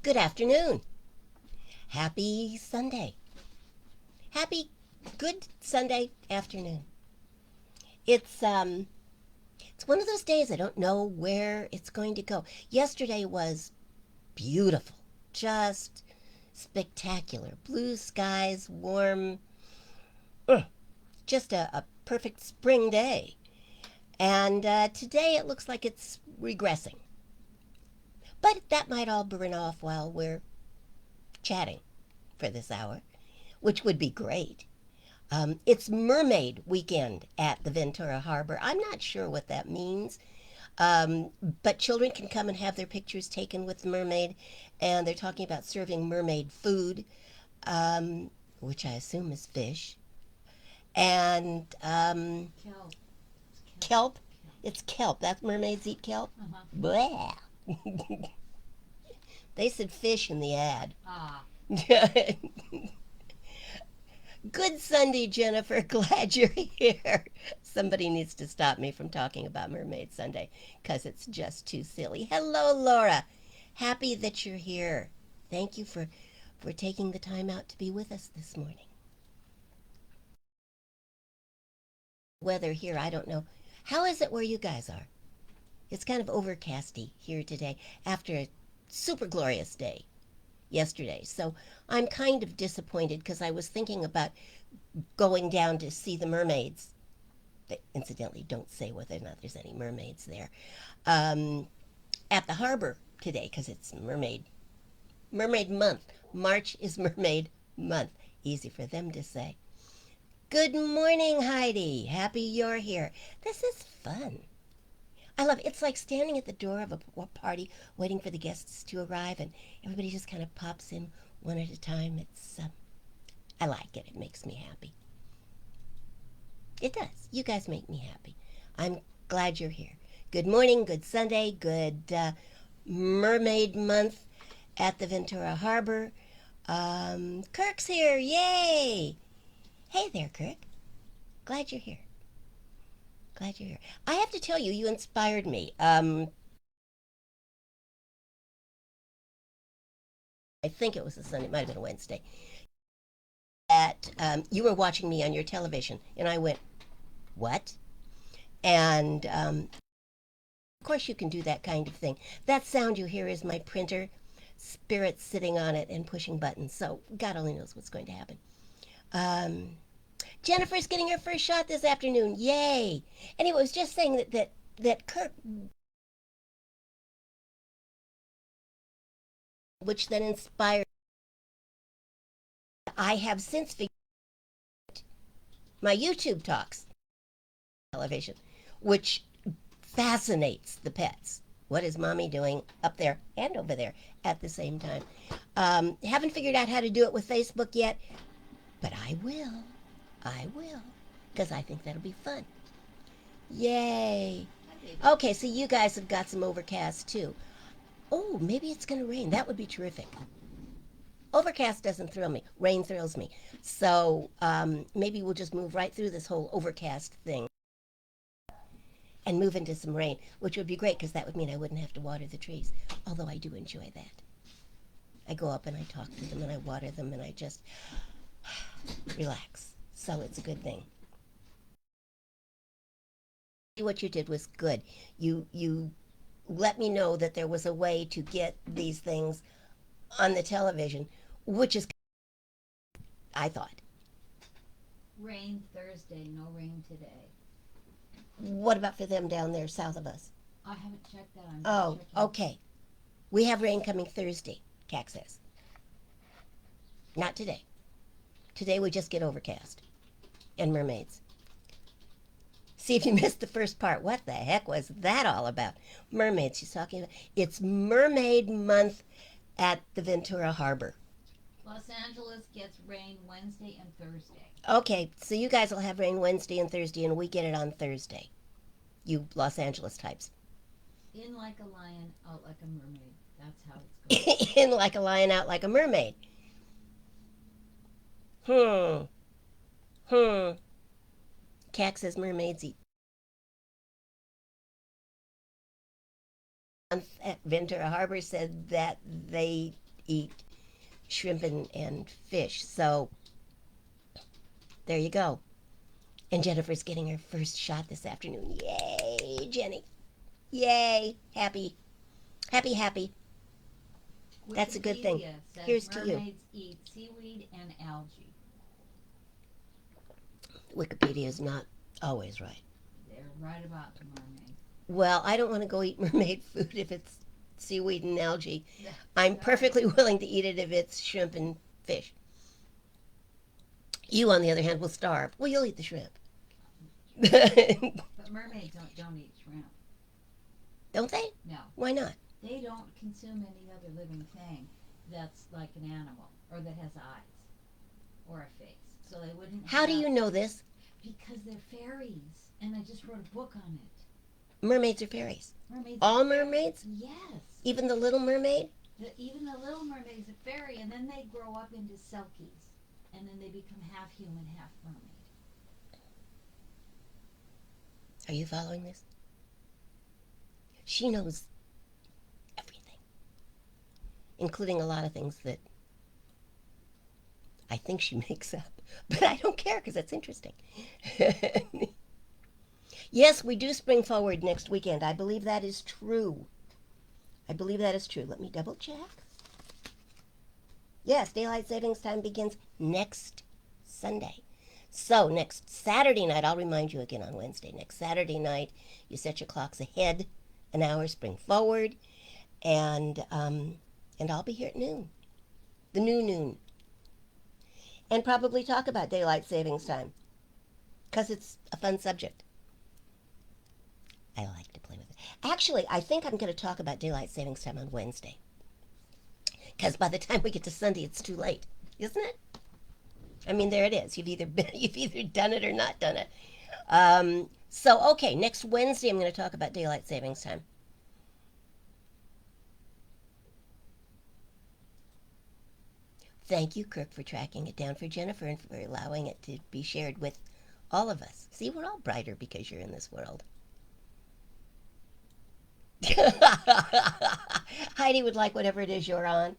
Good afternoon. Happy Sunday. Happy good Sunday afternoon. It's one of those days I don't know where it's going to go. Yesterday was beautiful. Just spectacular. Blue skies, warm, just a perfect spring day. And today it looks like it's regressing. But that might all burn off while we're chatting for this hour, which would be great. It's Mermaid Weekend at the Ventura Harbor. I'm not sure what that means, um, but children can come and have their pictures taken with the mermaid, and they're talking about serving mermaid food, um, which I assume is fish, and Kelp. kelp. It's kelp. That's mermaids eat kelp. Uh-huh. Blah. They said fish in the ad. Ah. Good Sunday, Jennifer. Glad you're here. Somebody needs to stop me from talking about Mermaid Sunday because it's just too silly. Hello, Laura. Happy that you're here. Thank you for taking the time out to be with us this morning. Weather here, I don't know. How is it where you guys are? It's kind of overcasty here today after a super glorious day yesterday. So I'm kind of disappointed because I was thinking about going down to see the mermaids. They incidentally don't say whether or not there's any mermaids there. Um, at the harbor today because it's mermaid month. March is mermaid month. Easy for them to say. Good morning, Heidi. Happy you're here. This is fun. I love it. It's like standing at the door of a party waiting for the guests to arrive and everybody just kind of pops in one at a time. I like it. It makes me happy. It does. You guys make me happy. I'm glad you're here. Good morning, good Sunday, good mermaid month at the Ventura Harbor. Kirk's here. Yay! Hey there, Kirk. Glad you're here. Glad you're here. I have to tell you, you inspired me. I think it was a Sunday, it might have been a Wednesday, that you were watching me on your television. And I went, what? And of course, you can do that kind of thing. That sound you hear is my printer, spirit sitting on it and pushing buttons. So God only knows what's going to happen. Um, Jennifer's getting her first shot this afternoon. Yay! Anyway, I was just saying that Kirk, which then inspired, I have since figured my YouTube talks television, which fascinates the pets. What is mommy doing up there and over there at the same time? Haven't figured out how to do it with Facebook yet, but I will. I will, because I think that'll be fun. Yay. Okay, so you guys have got some overcast too. Oh, maybe it's going to rain. That would be terrific. Overcast doesn't thrill me. Rain thrills me. So maybe we'll just move right through this whole overcast thing and move into some rain, which would be great because that would mean I wouldn't have to water the trees. Although I do enjoy that. I go up and I talk to them and I water them and I just relax. So it's a good thing. What you did was good. You let me know that there was a way to get these things on the television, which is I thought. Rain Thursday, no rain today. What about for them down there south of us? I haven't checked that. I'm Oh, checking. okay. We have rain coming Thursday, CAC says. Not today. Today we just get overcast and mermaids. See if you missed the first part. What the heck was that all about? Mermaids, she's talking about. It's Mermaid Month at the Ventura Harbor. Los Angeles gets rain Wednesday and Thursday. Okay, so you guys will have rain Wednesday and Thursday, and we get it on Thursday. You Los Angeles types. In like a lion, out like a mermaid. That's how it's going. In like a lion, out like a mermaid. Hmm. Hmm. Cax says mermaids eat. At Ventura Harbor said that they eat shrimp and fish. So there you go. And Jennifer's getting her first shot this afternoon. Yay, Jenny. Yay. Happy. Happy, happy. That's a good thing. Wikipedia says Here's to you. mermaids eat seaweed and algae. Wikipedia is not always right. They're right about the mermaid. Well, I don't want to go eat mermaid food if it's seaweed and algae. I'm Right. perfectly willing to eat it if it's shrimp and fish. You, on the other hand, will starve. Well, you'll eat the shrimp. But mermaids don't eat shrimp. Don't they? No. Why not? They don't consume any other living thing that's like an animal or that has eyes or a face. So they wouldn't How do you know this? because they're fairies. And I just wrote a book on it. Mermaids are fairies. Mermaids All are fairies. mermaids? Yes. Even the little mermaid? Even the little mermaid's a fairy, and then they grow up into selkies, and then they become half human, half mermaid. Are you following this? She knows everything, including a lot of things that I think she makes up. But I don't care because it's interesting. Yes, we do spring forward next weekend. I believe that is true. I believe that is true. Let me double check. Yes, daylight savings time begins next Sunday. So next Saturday night, I'll remind you again on Wednesday. Next Saturday night, you set your clocks ahead an hour, spring forward, and I'll be here at noon, the new noon, and probably talk about daylight savings time because it's a fun subject. I like to play with it. Actually, I think I'm going to talk about daylight savings time on Wednesday because by the time we get to Sunday, it's too late, isn't it? I mean, there it is. You've either done it or not done it. So okay, next Wednesday I'm going to talk about daylight savings time. Thank you, Kirk, for tracking it down for Jennifer and for allowing it to be shared with all of us. See, we're all brighter because you're in this world. Heidi would like whatever it is you're on.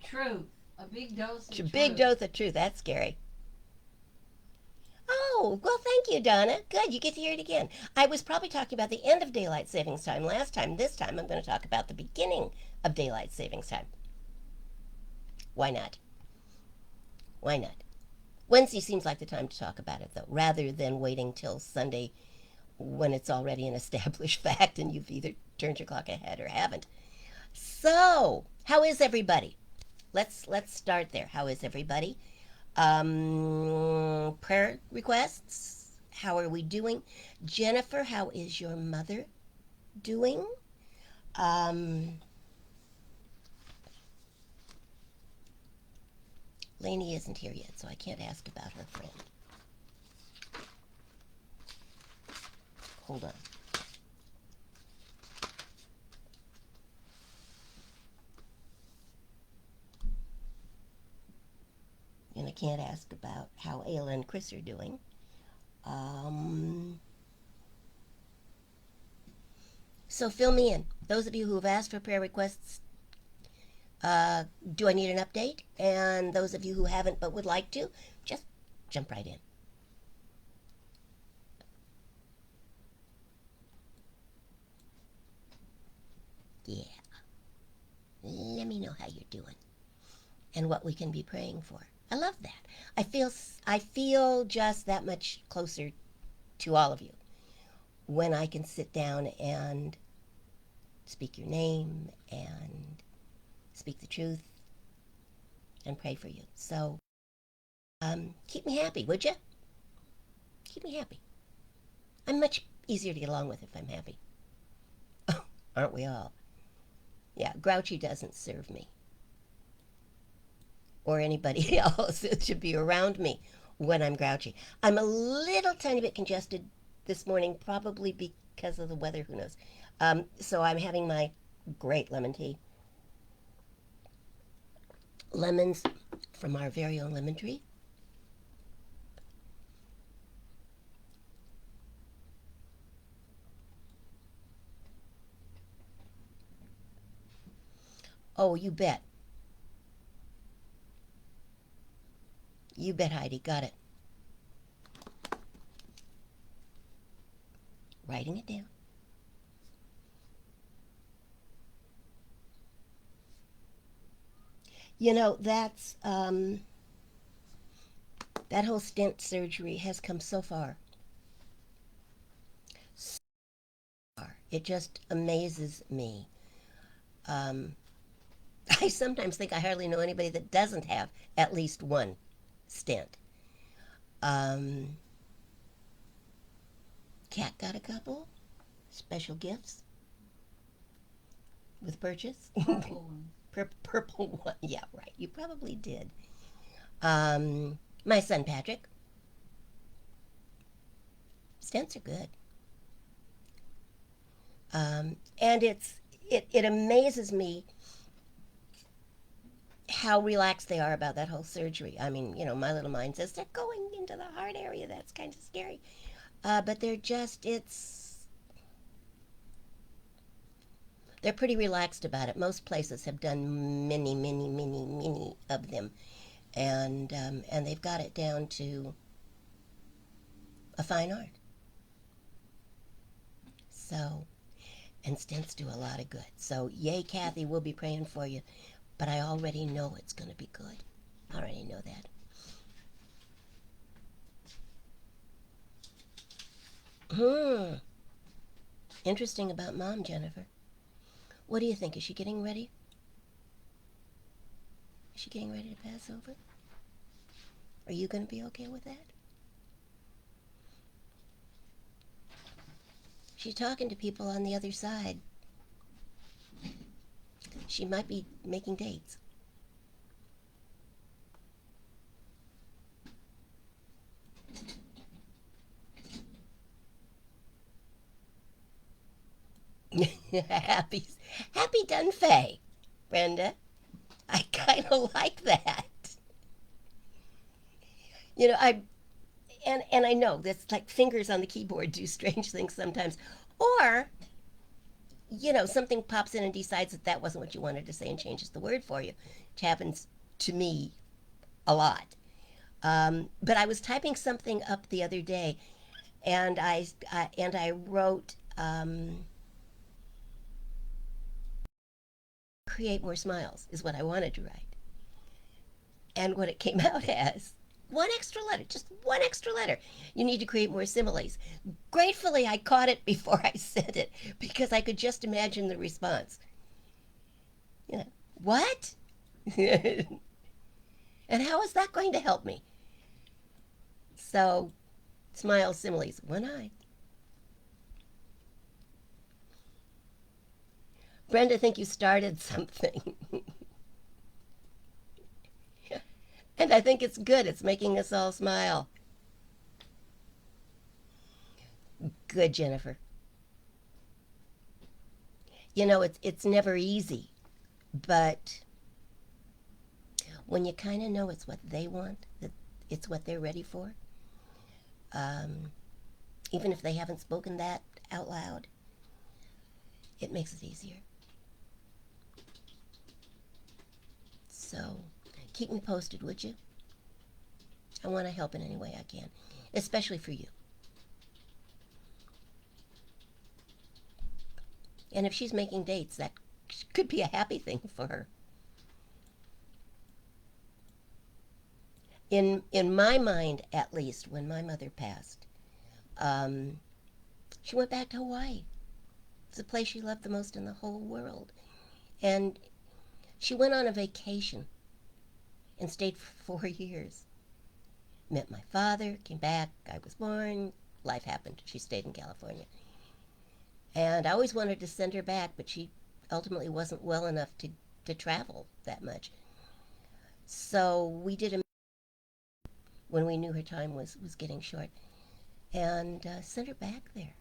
Truth. A big dose of truth. Big dose of truth. That's scary. Oh, well, thank you, Donna. Good, you get to hear it again. I was probably talking about the end of daylight savings time last time. This time I'm going to talk about the beginning of daylight savings time. Why not? Why not? Wednesday seems like the time to talk about it, though, rather than waiting till Sunday when it's already an established fact and you've either turned your clock ahead or haven't. So, how is everybody? Let's start there. How is everybody? Prayer requests. How are we doing? Jennifer, how is your mother doing? Lainey isn't here yet, so I can't ask about her friend. Hold on. And I can't ask about how Ayla and Chris are doing. So fill me in. Those of you who have asked for prayer requests, do I need an update? And those of you who haven't but would like to, just jump right in. Yeah. Let me know how you're doing and what we can be praying for. I love that. I feel just that much closer to all of you when I can sit down and speak your name and speak the truth and pray for you. So keep me happy, would you? Keep me happy. I'm much easier to get along with if I'm happy. Aren't we all? Yeah, grouchy doesn't serve me. Or anybody else that should be around me when I'm grouchy. I'm a little tiny bit congested this morning, probably because of the weather, who knows. So I'm having my great lemon tea. Lemons from our very own lemon tree. Oh, you bet. You bet, Heidi. Got it. Writing it down. You know, that whole stent surgery has come so far. So far. It just amazes me. Um, I sometimes think I hardly know anybody that doesn't have at least one stent. Um, Cat got a couple special gifts with purchase. Purple ones. Purple one. Yeah, right. You probably did. My son Patrick. Stents are good. And it amazes me how relaxed they are about that whole surgery. I mean, my little mind says they're going into the heart area. That's kind of scary. But they're pretty relaxed about it. Most places have done many, many, many, many of them, and they've got it down to a fine art. So, and stents do a lot of good. So, yay, Kathy, we'll be praying for you. But I already know it's going to be good. I already know that. Hmm. Interesting about Mom, Jennifer. What do you think? Is she getting ready? Is she getting ready to pass over? Are you going to be okay with that? She's talking to people on the other side. She might be making dates. happy, happy Dunphy, Brenda. I kind of like that. You know, I and I know that's like fingers on the keyboard do strange things sometimes, or something pops in and decides that that wasn't what you wanted to say and changes the word for you, which happens to me a lot. But I was typing something up the other day, and I wrote create more smiles is what I wanted to write, and what it came out as one extra letter, just one extra letter. You need to create more similes. Gratefully, I caught it before I said it because I could just imagine the response. You know, what? And how is that going to help me? So, smile similes, one eye. Brenda, think you started something. And I think it's good. It's making us all smile. Good, Jennifer. It's never easy, but when you kind of know it's what they want, that it's what they're ready for, um, even if they haven't spoken that out loud, it makes it easier. So keep me posted, would you? I want to help in any way I can, especially for you. And if she's making dates, that could be a happy thing for her. In my mind, at least, when my mother passed, um, she went back to Hawaii. It's the place she loved the most in the whole world. And she went on a vacation and stayed for 4 years. Met my father, came back, I was born, life happened. She stayed in California. And I always wanted to send her back, but she ultimately wasn't well enough to travel that much. So we did a when we knew her time was getting short, and sent her back there.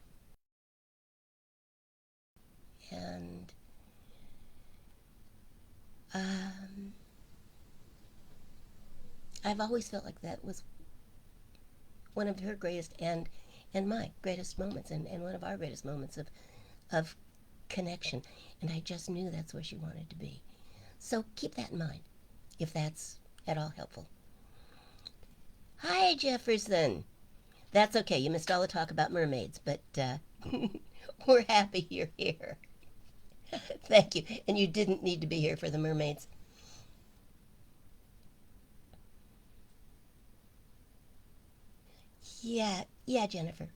And um, I've always felt like that was one of her greatest and my greatest moments, and one of our greatest moments of connection. And I just knew that's where she wanted to be. So keep that in mind if that's at all helpful. Hi, Jefferson. That's okay. You missed all the talk about mermaids, but we're happy you're here. Thank you. And you didn't need to be here for the mermaids. Yeah, yeah, Jennifer.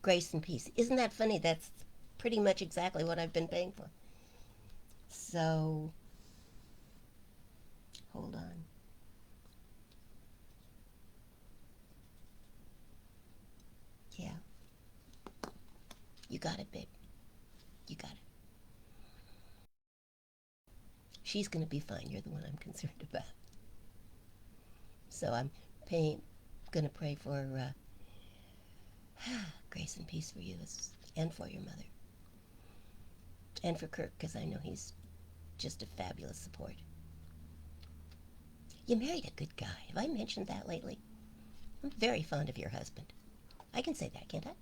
Grace and peace. Isn't that funny? That's pretty much exactly what I've been paying for. So, hold on. Yeah, you got it, babe. You got it. She's going to be fine. You're the one I'm concerned about. So I'm paying, going to pray for grace and peace for you and for your mother. And for Kirk, because I know he's just a fabulous support. You married a good guy. Have I mentioned that lately? I'm very fond of your husband. I can say that, can't I?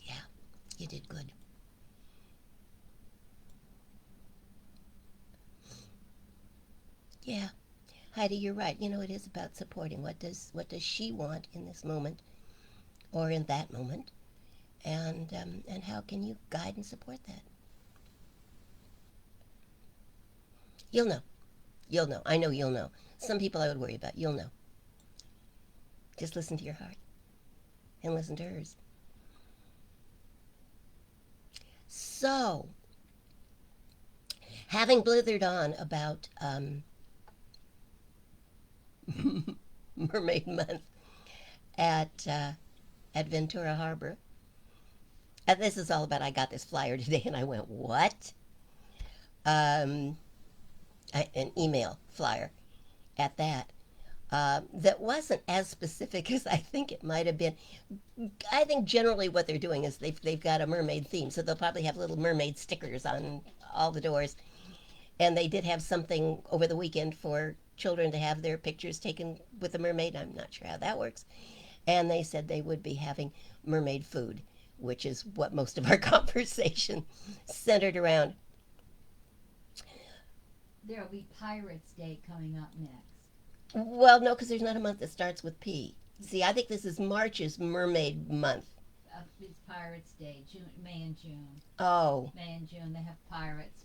Yeah, you did good. Yeah, Heidi, you're right. You know, it is about supporting. What does she want in this moment or in that moment, and how can you guide and support that? You'll know. You'll know. I know you'll know. Some people I would worry about. You'll know. Just listen to your heart and listen to hers. So, having blithered on about Mermaid Month at at Ventura Harbor, and this is all about. I got this flyer today, and I went, "What?" Um, an email flyer at that. That wasn't as specific as I think it might have been. I think generally what they're doing is they've got a mermaid theme, so they'll probably have little mermaid stickers on all the doors. And they did have something over the weekend for children to have their pictures taken with a mermaid. I'm not sure how that works. And they said they would be having mermaid food, which is what most of our conversation centered around. There'll be Pirates Day coming up next. Well, no, because there's not a month that starts with P. See, I think this is March's mermaid month. It's Pirates Day, May and June. Oh, May and June they have pirates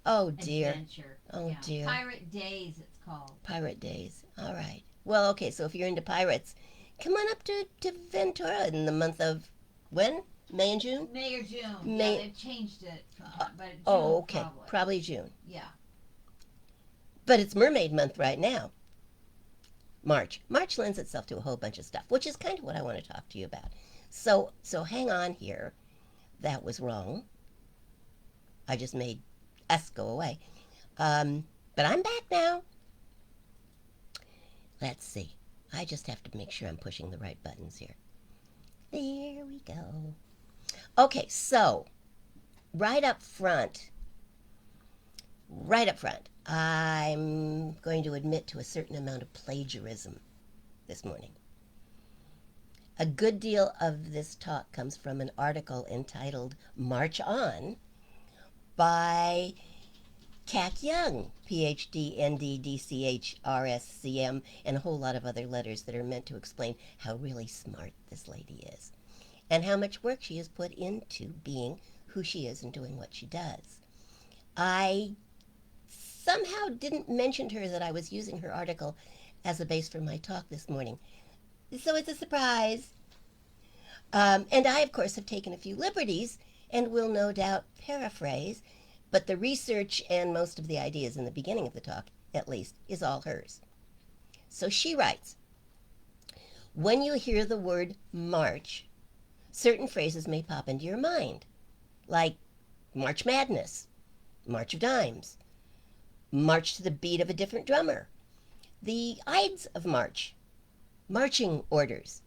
oh dear. adventure. Oh Yeah, dear. Pirate Days it's called. Pirate days. All right. Well, okay, so if you're into pirates, come on up to Ventura in the month of when? May and June? May or June. May. Yeah, they've changed it, but June Oh, okay. probably. Probably June. Yeah. But it's mermaid month right now. March. March lends itself to a whole bunch of stuff, which is kind of what I want to talk to you about. So hang on here. That was wrong. I just made us go away. But I'm back now. Let's see. I just have to make sure I'm pushing the right buttons here. There we go. Okay, so right up front, I'm going to admit to a certain amount of plagiarism this morning. A good deal of this talk comes from an article entitled March On by Cat Young, PhD, ND, DCH, RSCM, and a whole lot of other letters that are meant to explain how really smart this lady is and how much work she has put into being who she is and doing what she does. I somehow didn't mention to her that I was using her article as a base for my talk this morning. So it's a surprise. And I, of course, have taken a few liberties and will no doubt paraphrase, but the research and most of the ideas in the beginning of the talk, at least, is all hers. So she writes, when you hear the word March, certain phrases may pop into your mind, like March Madness, March of Dimes, March to the beat of a different drummer, the Ides of March, marching orders,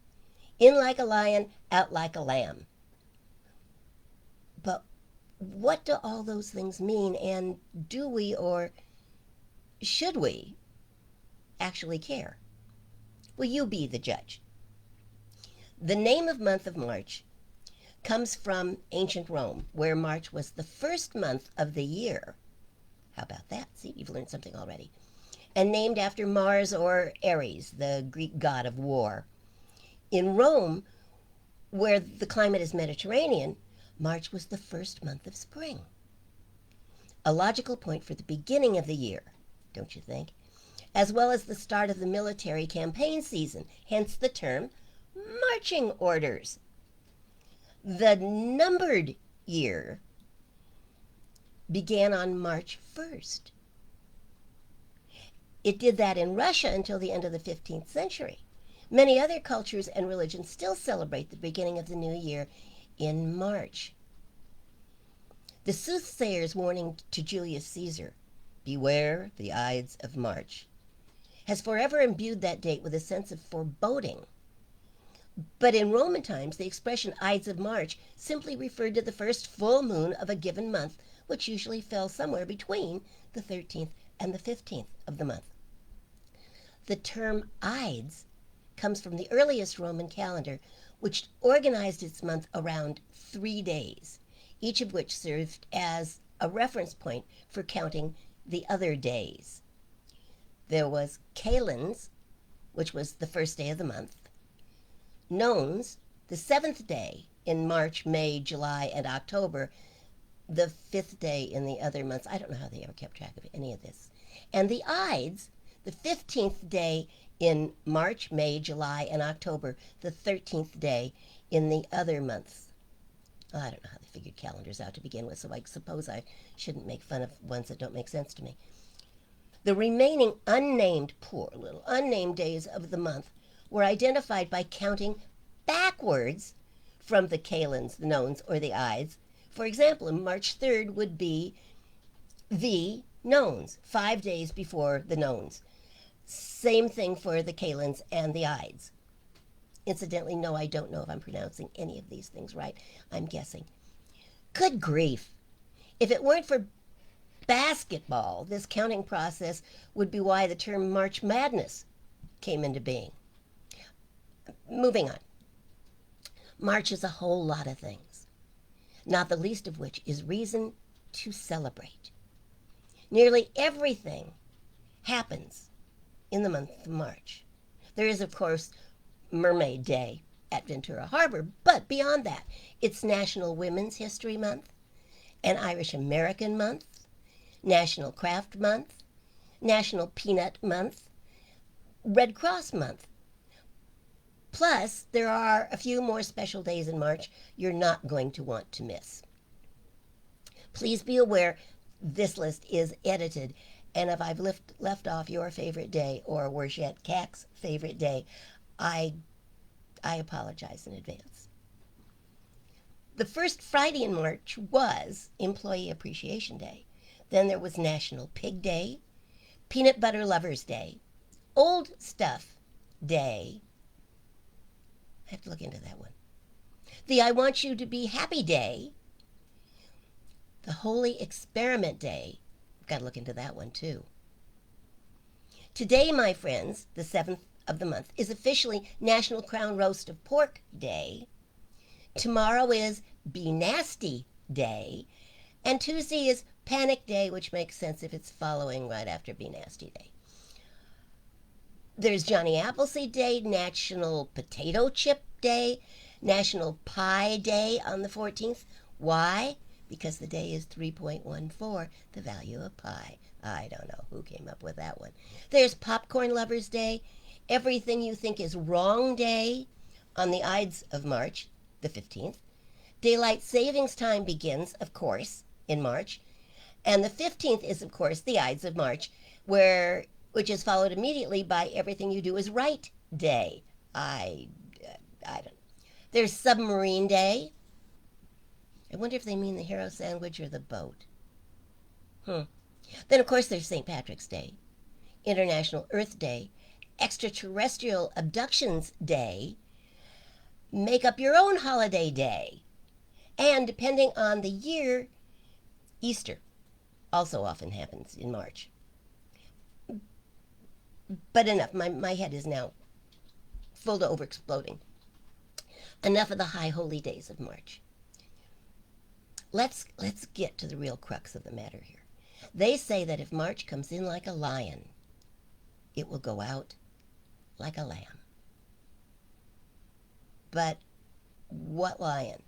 in like a lion, out like a lamb. But what do all those things mean, and do we or should we actually care? Will you be the judge? The name of month of March comes from ancient Rome, where March was the first month of the year. How about that? See, you've learned something already. And named after Mars or Ares, the Greek god of war. In Rome, where the climate is Mediterranean, March was the first month of spring. A logical point for the beginning of the year, don't you think? As well as the start of the military campaign season, hence the term marching orders. The numbered year began on March 1st. It did that in Russia until the end of the 15th century. Many other cultures and religions still celebrate the beginning of the new year in March. The soothsayer's warning to Julius Caesar, beware the Ides of March, has forever imbued that date with a sense of foreboding. But in Roman times, the expression Ides of March simply referred to the first full moon of a given month, which usually fell somewhere between the 13th and the 15th of the month. The term Ides comes from the earliest Roman calendar, which organized its month around 3 days, each of which served as a reference point for counting the other days. There was Kalends, which was the first day of the month, Nones, the 7th day in March, May, July, and October, the 5th day in the other months. I don't know how they ever kept track of any of this. And the Ides, the 15th day in March, May, July, and October, the 13th day in the other months. I don't know how they figured calendars out to begin with, so I suppose I shouldn't make fun of ones that don't make sense to me. The remaining unnamed, poor little unnamed days of the month were identified by counting backwards from the Kalends, the Nones, or the Ides. For example, March 3rd would be the Nones, 5 days before the Nones. Same thing for the Kalends and the Ides. Incidentally, no, I don't know if I'm pronouncing any of these things right. I'm guessing. Good grief. If it weren't for basketball, this counting process would be why the term March Madness came into being. Moving on. March is a whole lot of things, not the least of which is reason to celebrate. Nearly everything happens in the month of March. There is, of course, Mermaid Day at Ventura Harbor, but beyond that, it's National Women's History Month, and Irish American Month, National Craft Month, National Peanut Month, Red Cross Month. Plus, there are a few more special days in March you're not going to want to miss. Please be aware this list is edited, and if I've left off your favorite day, or worse yet, CAC's favorite day, I apologize in advance. The first Friday in March was Employee Appreciation Day. Then there was National Pig Day, Peanut Butter Lovers Day, Old Stuff Day. I have to look into that one. The I Want You to Be Happy Day, the Holy Experiment Day. I've got to look into that one too. Today, my friends, the 7th of the month, is officially National Crown Roast of Pork Day. Tomorrow is Be Nasty Day. And Tuesday is Panic Day, which makes sense if it's following right after Be Nasty Day. There's Johnny Appleseed Day, National Potato Chip Day, National Pie Day on the 14th. Why? Because the day is 3.14, the value of pi. I don't know who came up with that one. There's Popcorn Lovers Day, Everything You Think Is Wrong Day on the Ides of March, the 15th. Daylight Savings Time begins, of course, in March. And the 15th is, of course, the Ides of March, which is followed immediately by Everything You Do Is Right Day. I don't know. There's Submarine Day. I wonder if they mean the hero sandwich or the boat. Then, of course, there's St. Patrick's Day, International Earth Day, Extraterrestrial Abductions Day, Make Up Your Own Holiday Day, and depending on the year, Easter also often happens in March. But enough, my head is now full to over exploding. Enough of the high holy days of March. Let's get to the real crux of the matter here. They say that if March comes in like a lion, it will go out like a lamb. But what lion?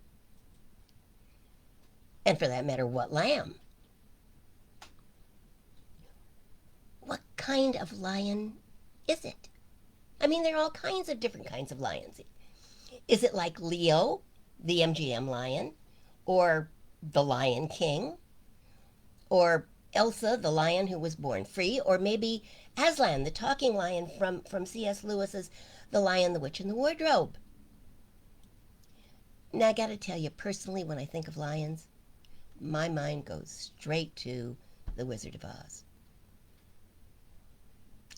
And for that matter, what lamb? What kind of lion is it? I mean, there are all kinds of different kinds of lions. Is it like Leo, the MGM lion, or the Lion King, or Elsa, the lion who was born free, or maybe Aslan, the talking lion from C.S. Lewis's The Lion, the Witch, and the Wardrobe? Now, I gotta tell you, personally, when I think of lions, my mind goes straight to The Wizard of Oz.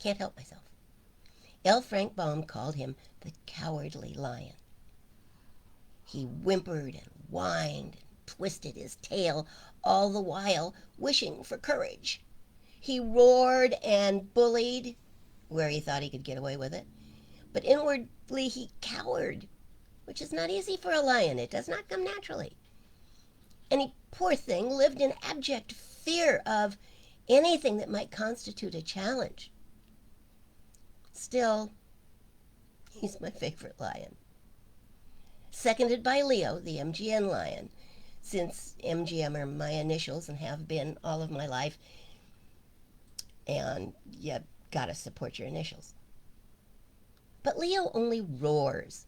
Can't help myself. L. Frank Baum called him the Cowardly Lion. He whimpered and whined and twisted his tail, all the while wishing for courage. He roared and bullied where he thought he could get away with it, but inwardly he cowered, which is not easy for a lion. It does not come naturally. And he, poor thing, lived in abject fear of anything that might constitute a challenge. Still, he's my favorite lion. Seconded by Leo, the MGM lion, since MGM are my initials and have been all of my life, and you gotta support your initials. But Leo only roars.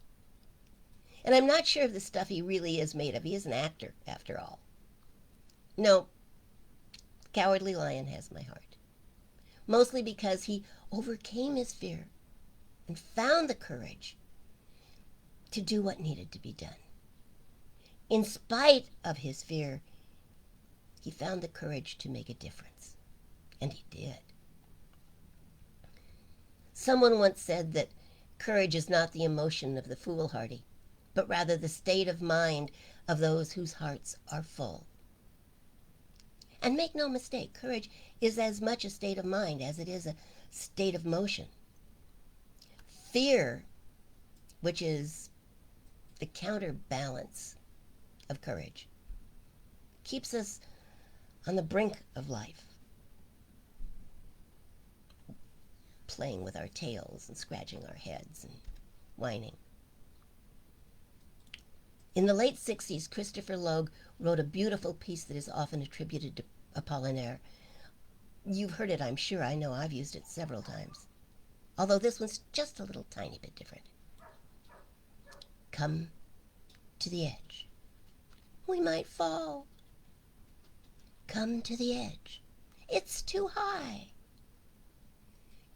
And I'm not sure of the stuff he really is made of. He is an actor, after all. No, Cowardly Lion has my heart. Mostly because he overcame his fear and found the courage to do what needed to be done. In spite of his fear, he found the courage to make a difference. And he did. Someone once said that courage is not the emotion of the foolhardy, but rather the state of mind of those whose hearts are full. And make no mistake, courage is as much a state of mind as it is a state of motion. Fear, which is the counterbalance of courage, keeps us on the brink of life, playing with our tails and scratching our heads and whining. In the late 60s, Christopher Logue wrote a beautiful piece that is often attributed to Apollinaire. You've heard it, I'm sure. I know I've used it several times. Although this one's just a little tiny bit different. Come to the edge. We might fall. Come to the edge. It's too high.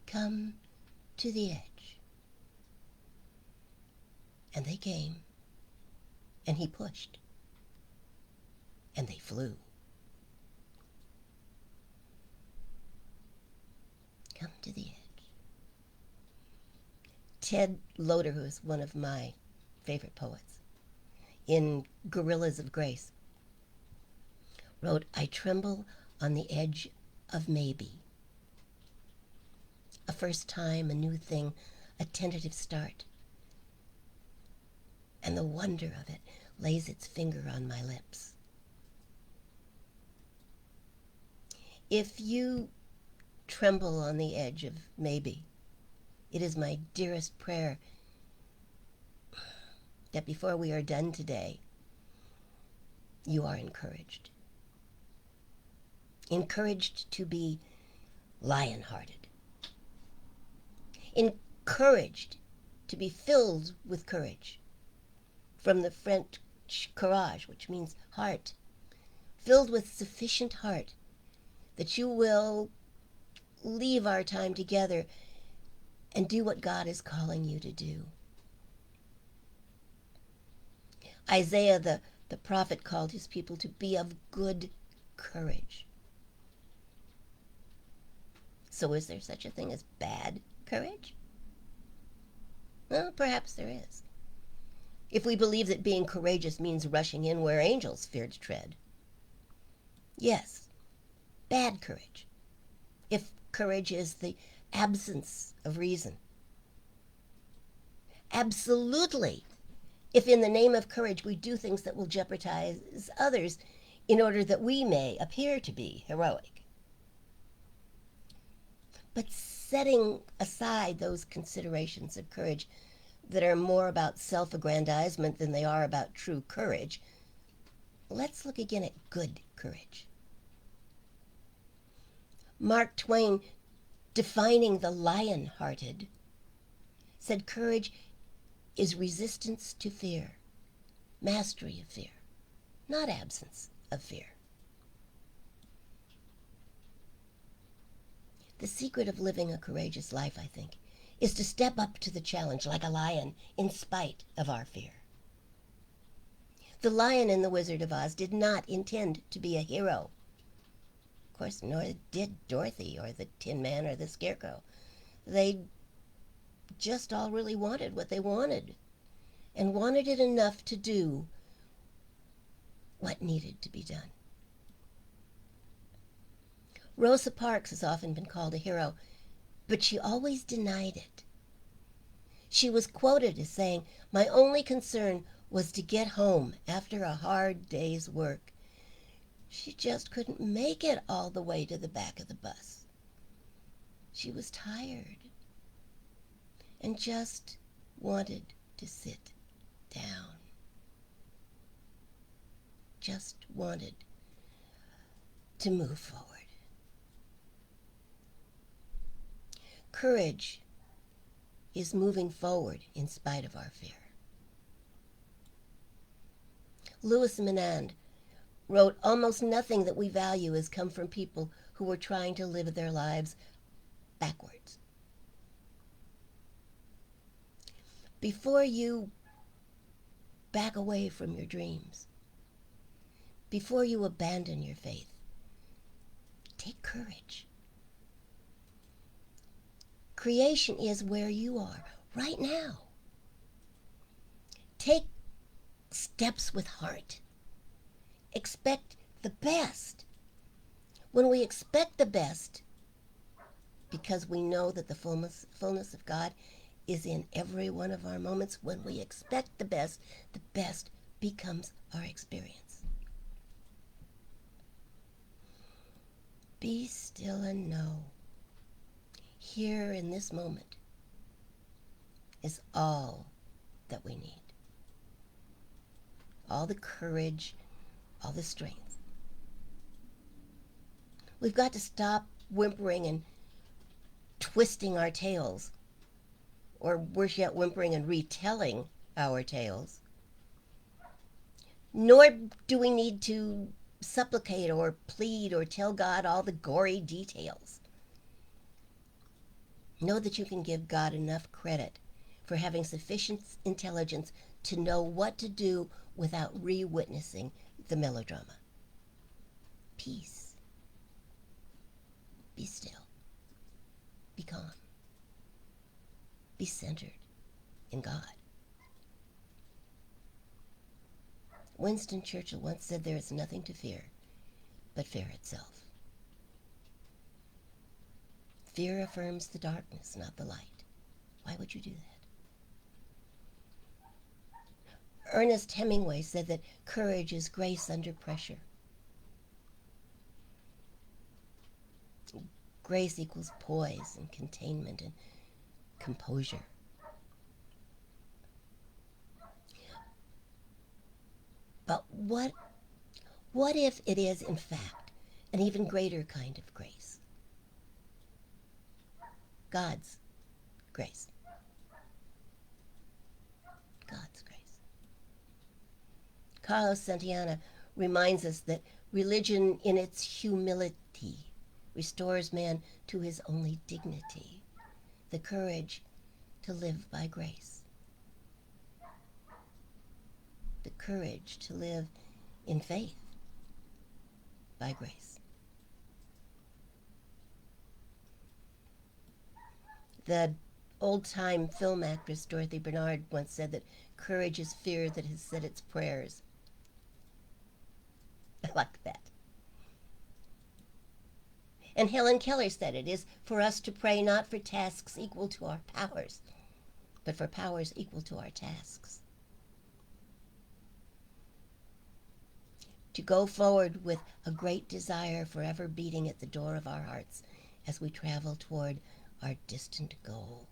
Come to the edge. And they came. And he pushed. And they flew. Come to the edge. Ted Loder, who is one of my favorite poets, in Gorillas of Grace, wrote, I tremble on the edge of maybe. A first time, a new thing, a tentative start. And the wonder of it lays its finger on my lips. If you tremble on the edge of maybe, it is my dearest prayer that before we are done today, you are encouraged. Encouraged to be lion-hearted. Encouraged to be filled with courage. From the French courage, which means heart. Filled with sufficient heart that you will leave our time together and do what God is calling you to do. Isaiah, the prophet, called his people to be of good courage. So is there such a thing as bad courage? Well, perhaps there is. If we believe that being courageous means rushing in where angels fear to tread. Yes, bad courage. If courage is the absence of reason. Absolutely if in the name of courage we do things that will jeopardize others in order that we may appear to be heroic. But setting aside those considerations of courage that are more about self aggrandizement than they are about true courage, let's look again at good courage. Mark Twain, defining the lion hearted, said courage is resistance to fear, mastery of fear, not absence of fear. The secret of living a courageous life, I think, is to step up to the challenge like a lion in spite of our fear. The lion in The Wizard of Oz did not intend to be a hero. Of course, nor did Dorothy or the Tin Man or the Scarecrow. They just all really wanted what they wanted, and wanted it enough to do what needed to be done. Rosa Parks has often been called a hero, but she always denied it. She was quoted as saying, "My only concern was to get home after a hard day's work." She just couldn't make it all the way to the back of the bus. She was tired and just wanted to sit down. Just wanted to move forward. Courage is moving forward in spite of our fear. Louis Menand wrote, "Almost nothing that we value has come from people who were trying to live their lives backwards." Before you back away from your dreams, before you abandon your faith, take courage. Creation is where you are right now. Take steps with heart. Expect the best. When we expect the best, because we know that the fullness of God is in every one of our moments, when we expect the best becomes our experience. Be still and know, here in this moment is all that we need. All the courage, all the strength. We've got to stop whimpering and twisting our tails, or worse yet, whimpering and retelling our tales. Nor do we need to supplicate or plead or tell God all the gory details. Know that you can give God enough credit for having sufficient intelligence to know what to do without re-witnessing the melodrama. Peace. Be still. Be calm. Be centered in God. Winston Churchill once said, "There is nothing to fear but fear itself." Fear affirms the darkness, not the light. Why would you do that? Ernest Hemingway said that courage is grace under pressure. Grace equals poise and containment and composure. But what if it is, in fact, an even greater kind of grace? God's grace. God's grace. Carlos Santillana reminds us that religion in its humility restores man to his only dignity, the courage to live by grace. The courage to live in faith by grace. The old-time film actress Dorothy Bernard once said that courage is fear that has said its prayers. I like that. And Helen Keller said it is for us to pray not for tasks equal to our powers, but for powers equal to our tasks. to go forward with a great desire forever beating at the door of our hearts as we travel toward our distant goal.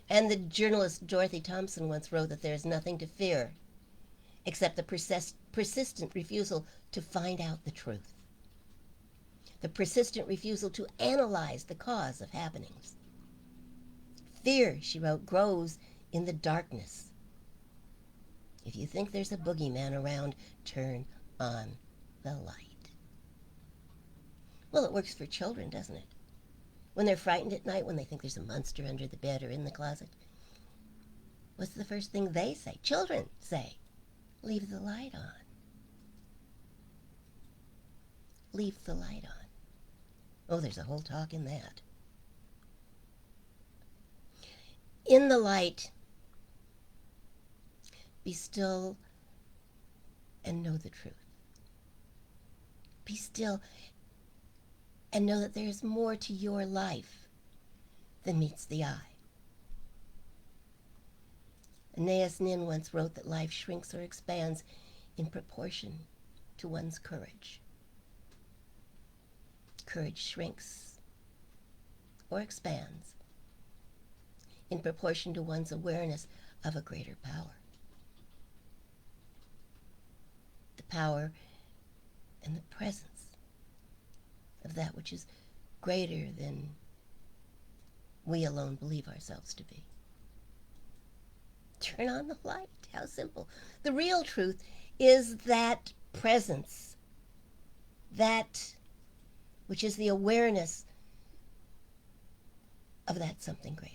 And the journalist Dorothy Thompson once wrote that there is nothing to fear except the persistent refusal to find out the truth, the persistent refusal to analyze the cause of happenings. Fear, she wrote, grows in the darkness. If you think there's a boogeyman around, turn on the light. Well, it works for children, doesn't it? When they're frightened at night, when they think there's a monster under the bed or in the closet, what's the first thing they say? Children say, leave the light on. Leave the light on. Oh, there's a whole talk in that. In the light, be still and know the truth. Be still and know that there is more to your life than meets the eye. Anais Nin once wrote that life shrinks or expands in proportion to one's courage. Courage shrinks or expands in proportion to one's awareness of a greater power. The power and the presence of that which is greater than we alone believe ourselves to be. Turn on the light. How simple. The real truth is that presence, that which is the awareness of that something greater.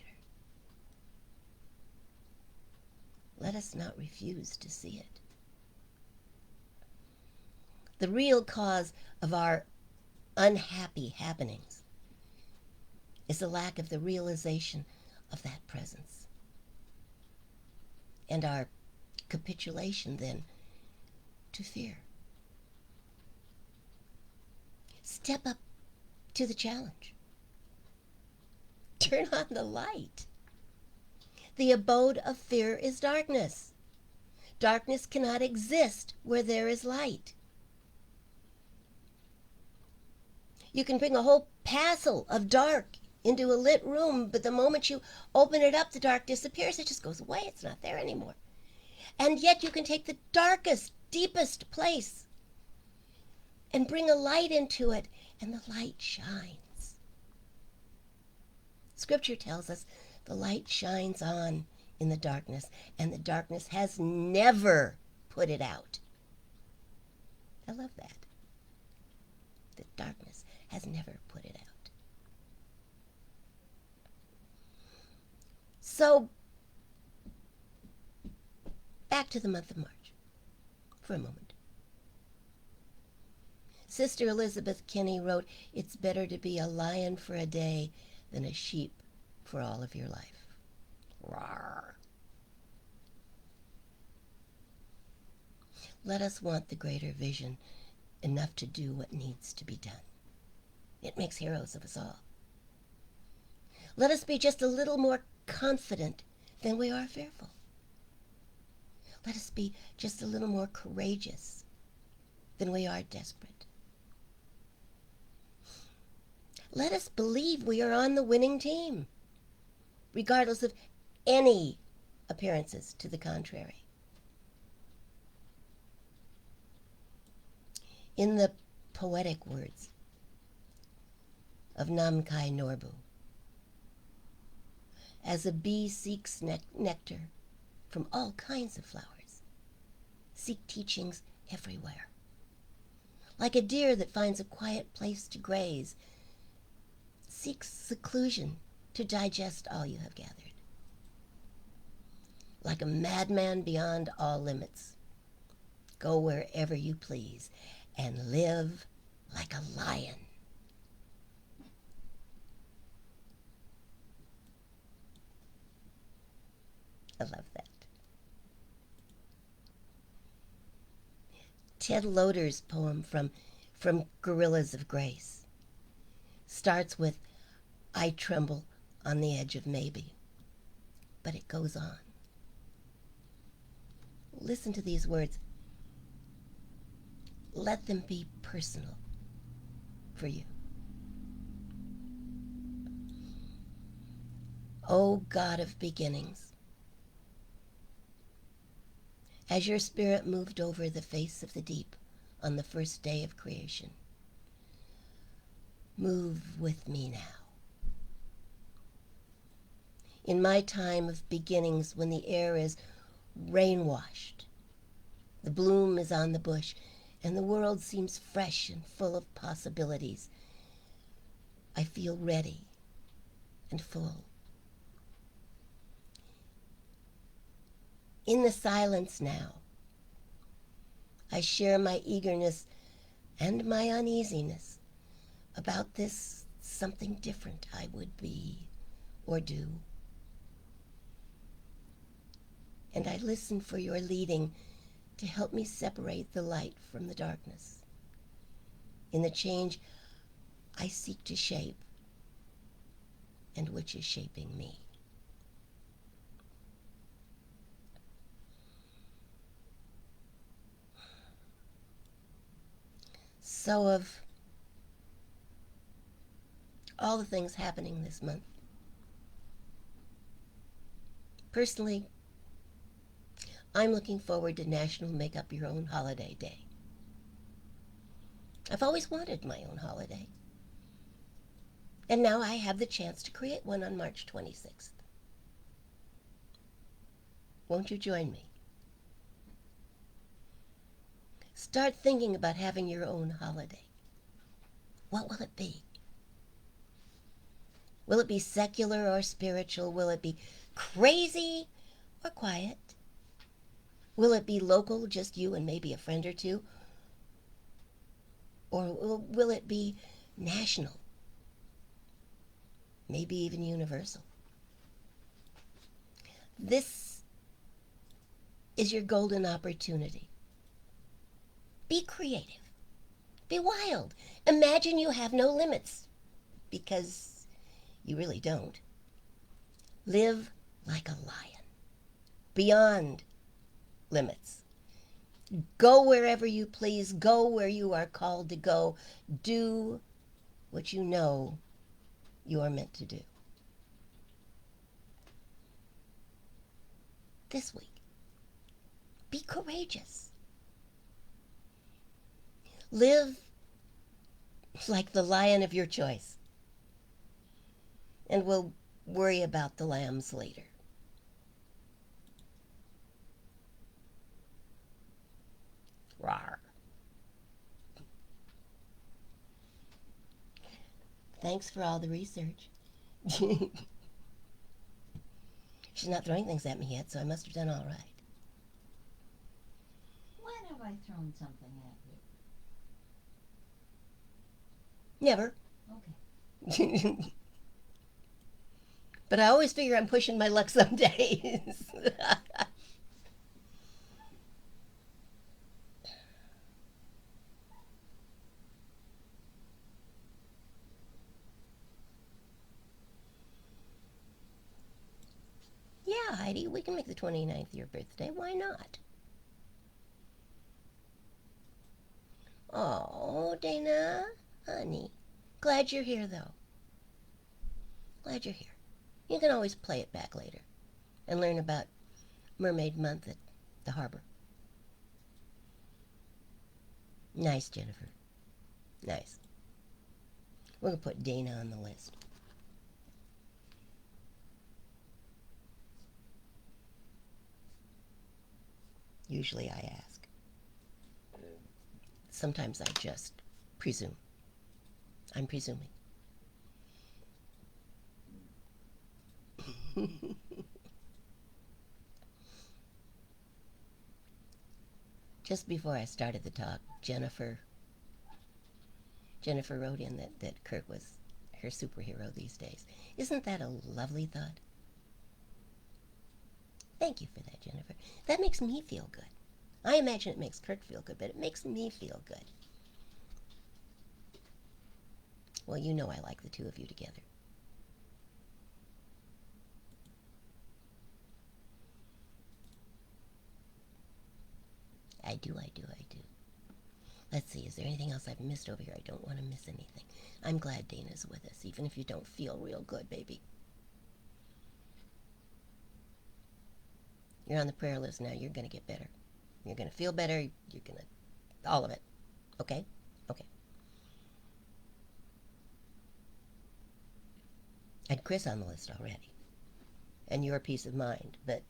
Let us not refuse to see it. The real cause of our unhappy happenings is the lack of the realization of that presence. And our capitulation then to fear. Step up to the challenge. Turn on the light. The abode of fear is darkness. Darkness cannot exist where there is light. You can bring a whole passel of dark into a lit room, but the moment you open it up, the dark disappears. It just goes away. It's not there anymore. And yet you can take the darkest, deepest place and bring a light into it, and the light shines. Scripture tells us the light shines on in the darkness, and the darkness has never put it out. I love that. The darkness has never put it out. So, back to the month of March for a moment. Sister Elizabeth Kinney wrote, "It's better to be a lion for a day than a sheep for all of your life." Rawr. Let us want the greater vision enough to do what needs to be done. It makes heroes of us all. Let us be just a little more confident than we are fearful. Let us be just a little more courageous than we are desperate. Let us believe we are on the winning team, regardless of any appearances to the contrary. In the poetic words of Namkai Norbu, as a bee seeks nectar from all kinds of flowers, seek teachings everywhere. Like a deer that finds a quiet place to graze, seek seclusion to digest all you have gathered. Like a madman beyond all limits, go wherever you please and live like a lion. I love that. Ted Loder's poem from Gorillas of Grace starts with, "I tremble on the edge of maybe," but it goes on. Listen to these words. Let them be personal for you. O God of beginnings, as your spirit moved over the face of the deep on the first day of creation, move with me now. In my time of beginnings, when the air is rain-washed, the bloom is on the bush, and the world seems fresh and full of possibilities, I feel ready and full. In the silence now, I share my eagerness and my uneasiness about this something different I would be or do. And I listen for your leading to help me separate the light from the darkness. In the change I seek to shape, and which is shaping me. So of all the things happening this month, personally, I'm looking forward to National Make Up Your Own Holiday Day. I've always wanted my own holiday. And now I have the chance to create one on March 26th. Won't you join me? Start thinking about having your own holiday. What will it be? Will it be secular or spiritual? Will it be crazy or quiet? Will it be local, just you and maybe a friend or two? Or will it be national? Maybe even universal. This is your golden opportunity. Be creative. Be wild. Imagine you have no limits, because you really don't. Live like a lion, beyond limits. Go wherever you please. Go where you are called to go. Do what you know you are meant to do. This week, be courageous. Live like the lion of your choice. And we'll worry about the lambs later. Rawr. Thanks for all the research. She's not throwing things at me yet, so I must have done all right. When have I thrown something at you? Never. Okay. But I always figure I'm pushing my luck some days. Yeah, Heidi, we can make the 29th your birthday. Why not? Oh, Dana, honey. Glad you're here, though. Glad you're here. You can always play it back later and learn about Mermaid Month at the harbor. Nice, Jennifer. Nice. We're going to put Dana on the list. Usually I ask. Sometimes I just presume. I'm presuming. Just before I started the talk, Jennifer wrote in that Kurt was her superhero these days. Isn't that a lovely thought? Thank you for that, Jennifer. That makes me feel good. I imagine it makes Kurt feel good, but it makes me feel good. Well, you know I like the two of you together. I do. Let's see, is there anything else I've missed over here? I don't want to miss anything. I'm glad Dana's with us, even if you don't feel real good, baby. You're on the prayer list now. You're going to get better. You're going to feel better. You're going to, all of it. Okay? Okay. And Chris on the list already. And your peace of mind. But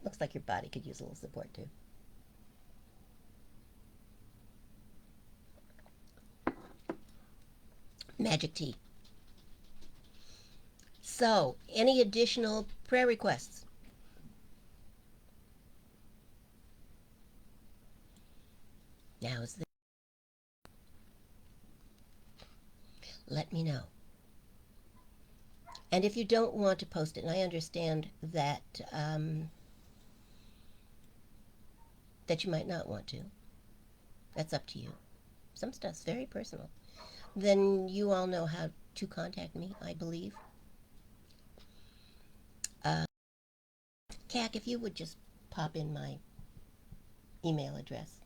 looks like your body could use a little support too. Magic tea. So, any additional prayer requests? Now's the. Let me know. And if you don't want to post it, and I understand that you might not want to, that's up to you. Some stuff's very personal. Then you all know how to contact me, I believe. Uh, Cac, if you would just pop in my email address.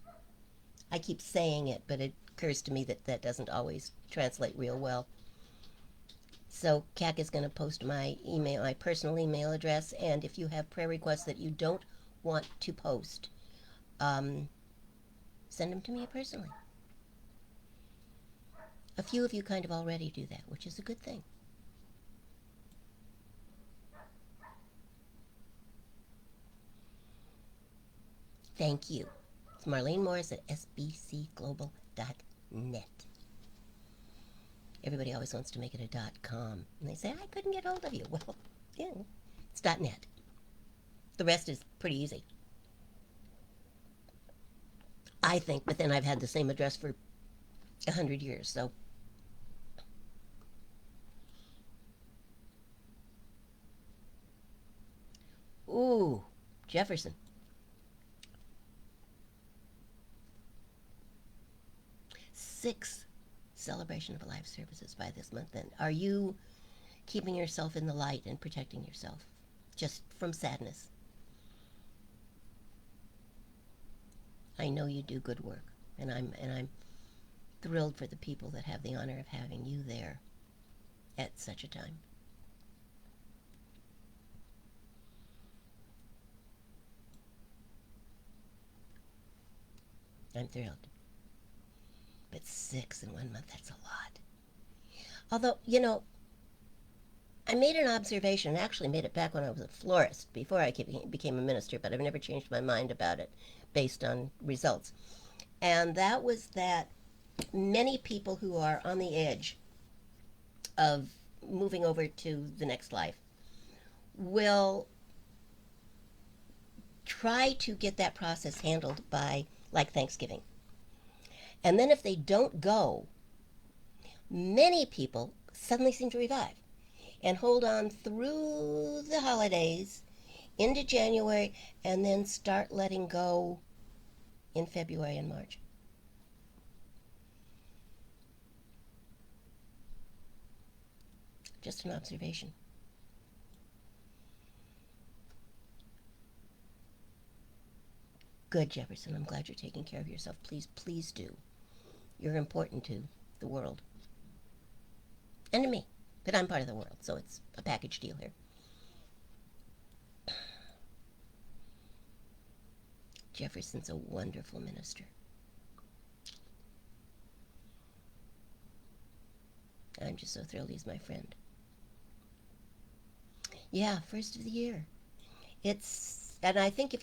I keep saying it, but it occurs to me that that doesn't always translate real well. So Cac is going to post my email, my personal email address, and if you have prayer requests that you don't want to post, um, send them to me personally. A few of you kind of already do that, which is a good thing. Thank you. It's Marlene Morris at sbcglobal.net. Everybody always wants to make it a .com, and they say, I couldn't get hold of you. Well, yeah, it's .net. The rest is pretty easy. I think, but then I've had the same address for 100 years, so. Ooh, Jefferson. 6 celebration of life services by this month. Then, are you keeping yourself in the light and protecting yourself just from sadness? I know you do good work, and I'm thrilled for the people that have the honor of having you there at such a time. I'm thrilled. But 6 in 1 month, that's a lot. Although, I made an observation, I actually made it back when I was a florist, before I became a minister, but I've never changed my mind about it based on results. And that was that many people who are on the edge of moving over to the next life will try to get that process handled by, like, Thanksgiving. And then if they don't go, many people suddenly seem to revive and hold on through the holidays into January and then start letting go in February and March. Just an observation. Good, Jefferson. I'm glad you're taking care of yourself. Please, please do. You're important to the world. And to me. But I'm part of the world, so it's a package deal here. Jefferson's a wonderful minister. I'm just so thrilled he's my friend. Yeah, first of the year. And I think if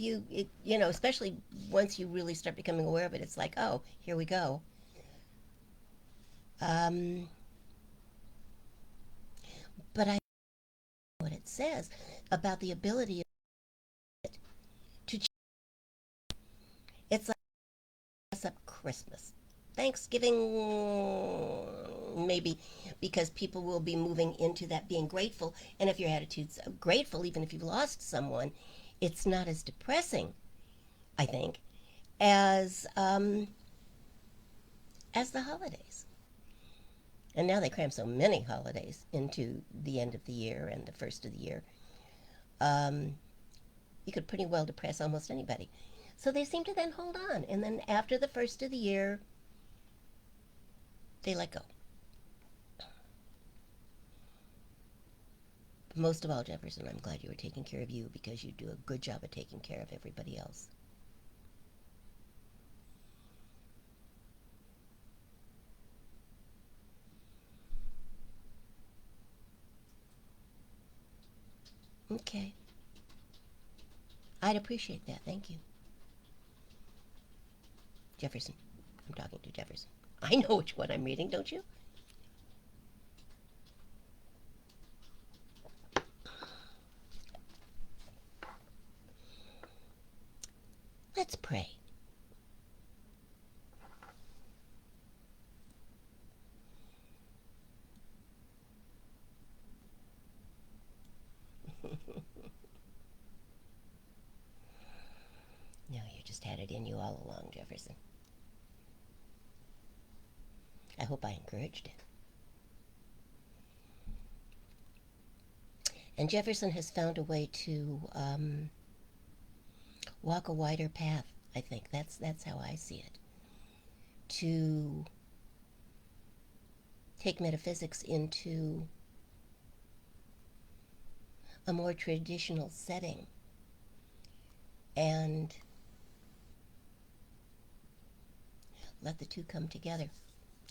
especially once you really start becoming aware of it, it's like, oh, here we go. Um, but I know what it says about the ability to. It's like mess up Christmas, Thanksgiving, maybe because people will be moving into that being grateful. And if your attitude's grateful, even if you've lost someone, it's not as depressing, I think, as as the holidays. And now they cram so many holidays into the end of the year and the first of the year. Um, you could pretty well depress almost anybody. So they seem to then hold on. And then after the first of the year, they let go. But most of all, Jefferson, I'm glad you were taking care of you because you do a good job of taking care of everybody else. Okay. I'd appreciate that. Thank you. Jefferson. I'm talking to Jefferson. I know which one I'm reading, don't you? Let's pray. No, you just had it in you all along, Jefferson. I hope I encouraged it. And Jefferson has found a way to walk a wider path. I think that's how I see it. To take metaphysics into a more traditional setting and let the two come together.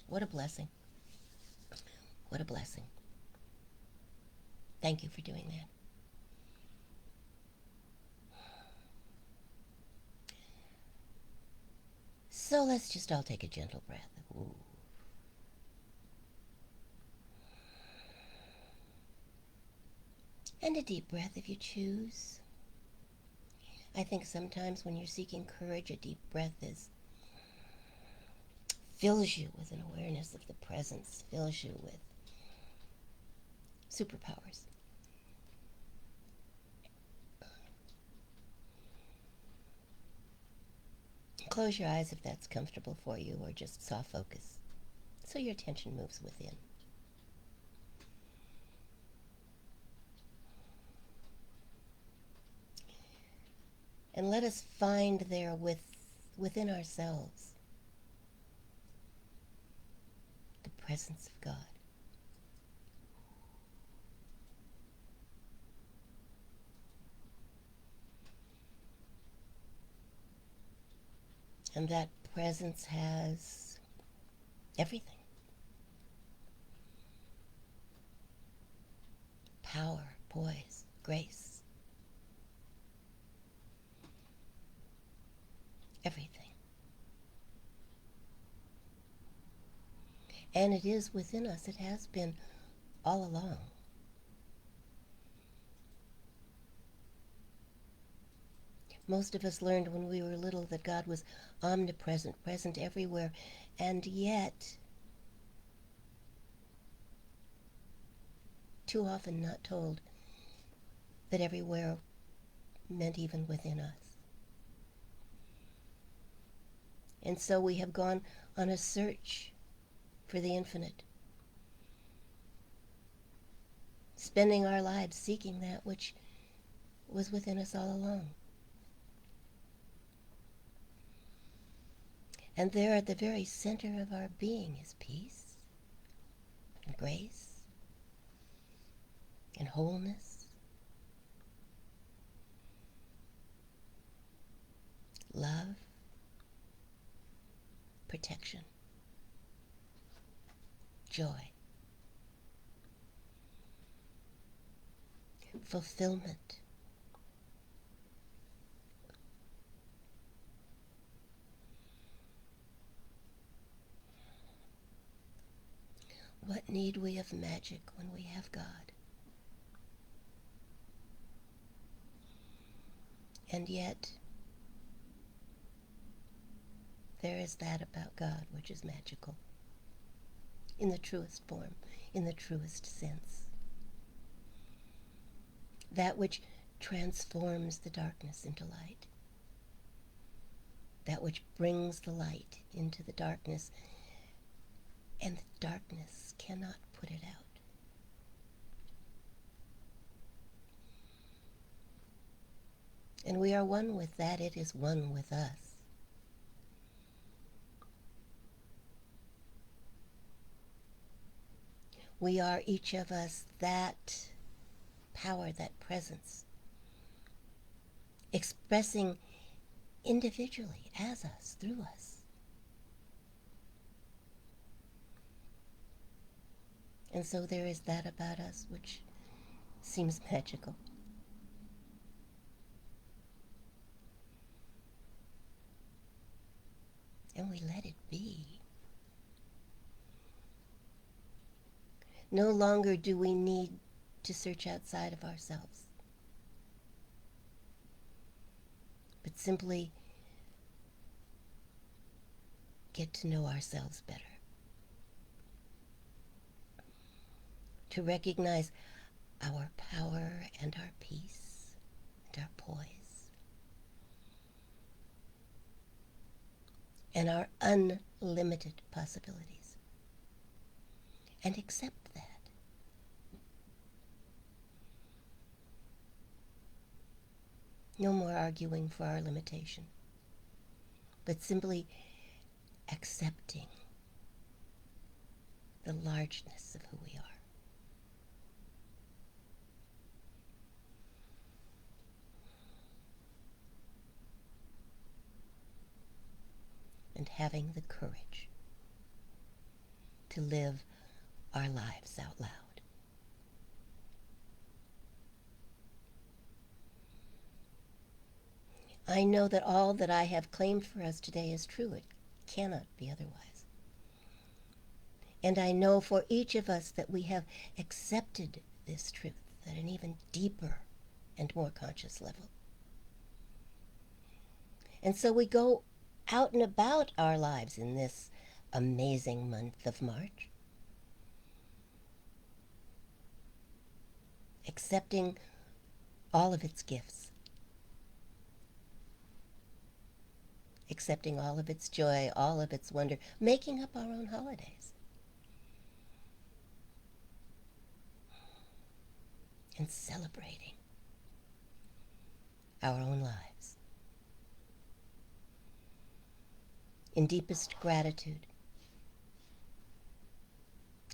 What a blessing. What a blessing. Thank you for doing that. So let's just all take a gentle breath. Ooh. And a deep breath if you choose. I think sometimes when you're seeking courage, a deep breath fills you with an awareness of the presence, fills you with superpowers. Close your eyes if that's comfortable for you, or just soft focus so your attention moves within. And let us find there within ourselves the presence of God. And that presence has everything. Power, poise, grace. Everything. And it is within us. It has been all along. Most of us learned when we were little that God was omnipresent, present everywhere, and yet too often not told that everywhere meant even within us. And so we have gone on a search for the infinite, spending our lives seeking that which was within us all along. And there at the very center of our being is peace and grace and wholeness, love, protection, joy, fulfillment. What need we of magic when we have God? And yet, there is that about God which is magical, in the truest form, in the truest sense. That which transforms the darkness into light. That which brings the light into the darkness, and the darkness cannot put it out. And we are one with that. It is one with us. We are each of us that power, that presence, expressing individually as us, through us. And so there is that about us which seems magical. And we let it be. No longer do we need to search outside of ourselves, but simply get to know ourselves better. To recognize our power and our peace and our poise and our unlimited possibilities. And accept that. No more arguing for our limitation, but simply accepting the largeness of who we are. And having the courage to live our lives out loud. I know that all that I have claimed for us today is true. It cannot be otherwise. And I know for each of us that we have accepted this truth at an even deeper and more conscious level. And so we go out and about our lives in this amazing month of March, accepting all of its gifts, accepting all of its joy, all of its wonder, making up our own holidays, and celebrating our own lives. In deepest gratitude,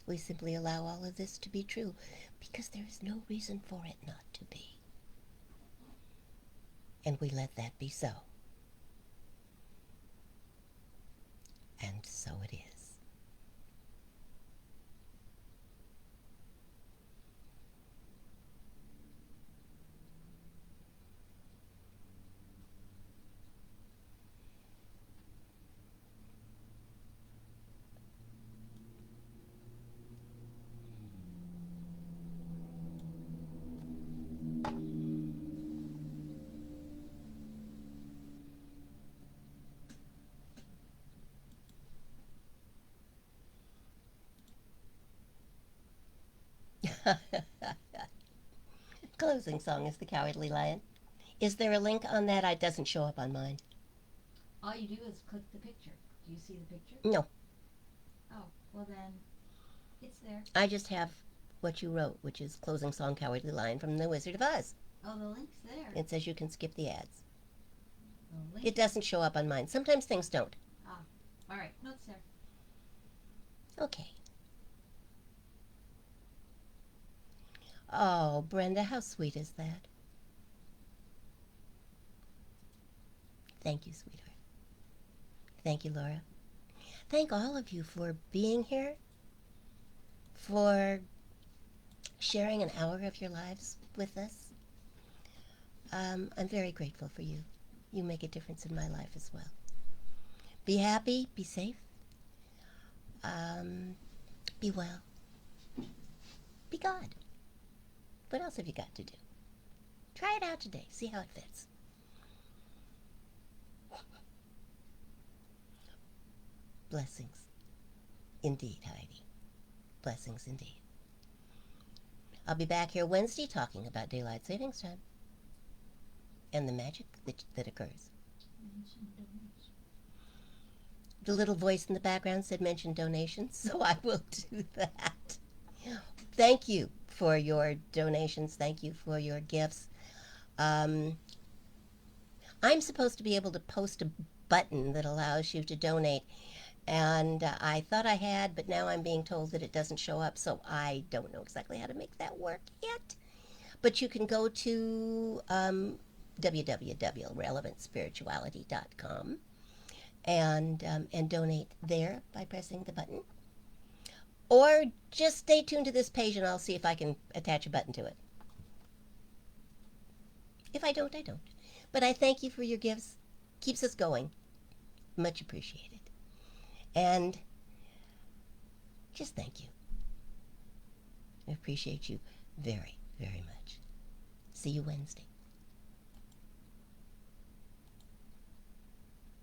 we simply allow all of this to be true because there is no reason for it not to be. And we let that be so. And so it is. Closing song is The Cowardly Lion. Is there a link on that? It doesn't show up on mine. All you do is click the picture. Do you see the picture? No. Oh, well then, it's there. I just have what you wrote, which is Closing Song Cowardly Lion from The Wizard of Oz. Oh, the link's there. It says you can skip the ads. The link. It doesn't show up on mine. Sometimes things don't. Ah, all right. No, it's there. Okay. Oh, Brenda, how sweet is that? Thank you, sweetheart. Thank you, Laura. Thank all of you for being here, for sharing an hour of your lives with us. I'm very grateful for you. You make a difference in my life as well. Be happy, be safe, be well, be God. What else have you got to do? Try it out today. See how it fits. Blessings. Indeed, Heidi. Blessings indeed. I'll be back here Wednesday talking about daylight savings time and the magic that occurs. The little voice in the background said mention donations, so I will do that. Thank you for your donations. Thank you for your gifts. I'm supposed to be able to post a button that allows you to donate, and I thought I had, but now I'm being told that it doesn't show up, so I don't know exactly how to make that work yet. But you can go to www.relevantspirituality.com and donate there by pressing the button. Or just stay tuned to this page and I'll see if I can attach a button to it. If I don't, I don't. But I thank you for your gifts. Keeps us going. Much appreciated. And just thank you. I appreciate you very, very much. See you Wednesday.